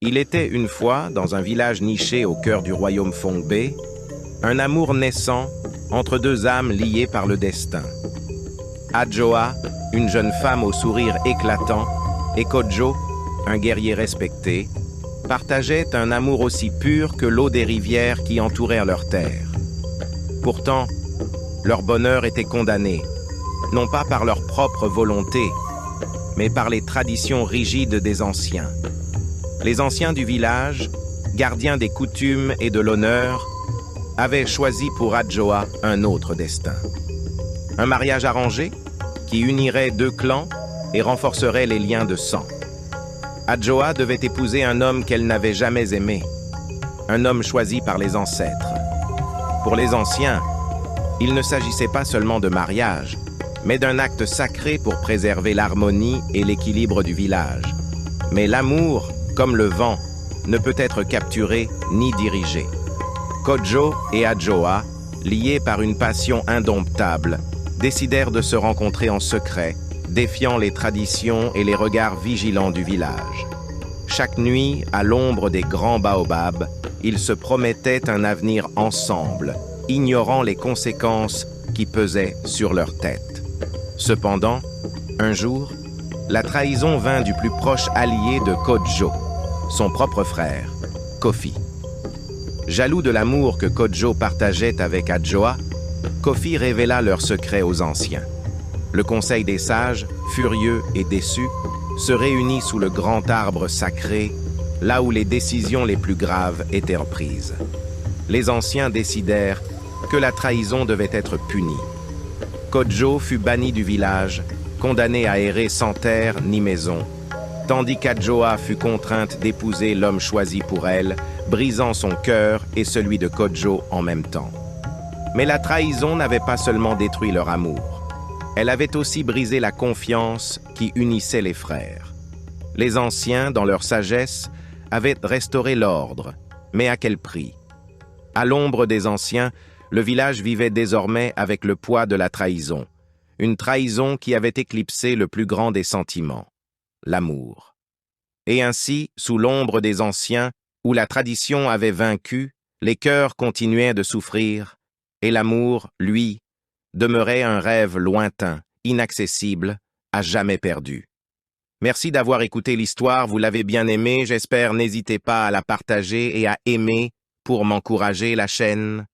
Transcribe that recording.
Il était une fois, dans un village niché au cœur du royaume Fongbe, un amour naissant entre deux âmes liées par le destin. Adjoa, une jeune femme au sourire éclatant, et Kodjo, un guerrier respecté, partageaient un amour aussi pur que l'eau des rivières qui entourèrent leur terre. Pourtant, leur bonheur était condamné, non pas par leur propre volonté, mais par les traditions rigides des anciens. Les anciens du village, gardiens des coutumes et de l'honneur, avaient choisi pour Adjoa un autre destin. Un mariage arrangé qui unirait deux clans et renforcerait les liens de sang. Adjoa devait épouser un homme qu'elle n'avait jamais aimé, un homme choisi par les ancêtres. Pour les anciens, il ne s'agissait pas seulement de mariage, mais d'un acte sacré pour préserver l'harmonie et l'équilibre du village. Mais l'amour, comme le vent, ne peut être capturé ni dirigé. Kodjo et Adjoa, liés par une passion indomptable, décidèrent de se rencontrer en secret, défiant les traditions et les regards vigilants du village. Chaque nuit, à l'ombre des grands baobabs, ils se promettaient un avenir ensemble, ignorant les conséquences qui pesaient sur leur tête. Cependant, un jour, la trahison vint du plus proche allié de Kodjo, son propre frère, Kofi. Jaloux de l'amour que Kodjo partageait avec Adjoa, Kofi révéla leur secret aux anciens. Le conseil des sages, furieux et déçu, se réunit sous le grand arbre sacré, là où les décisions les plus graves étaient prises. Les anciens décidèrent que la trahison devait être punie. Kodjo fut banni du village, condamné à errer sans terre ni maison, tandis qu'Adjoa fut contrainte d'épouser l'homme choisi pour elle, brisant son cœur et celui de Kodjo en même temps. Mais la trahison n'avait pas seulement détruit leur amour. Elle avait aussi brisé la confiance qui unissait les frères. Les anciens, dans leur sagesse, avaient restauré l'ordre, mais à quel prix? À l'ombre des anciens, le village vivait désormais avec le poids de la trahison, une trahison qui avait éclipsé le plus grand des sentiments, l'amour. Et ainsi, sous l'ombre des anciens, où la tradition avait vaincu, les cœurs continuaient de souffrir, et l'amour, lui, demeurait un rêve lointain, inaccessible, à jamais perdu. Merci d'avoir écouté l'histoire, vous l'avez bien aimée, j'espère n'hésitez pas à la partager et à aimer pour m'encourager la chaîne.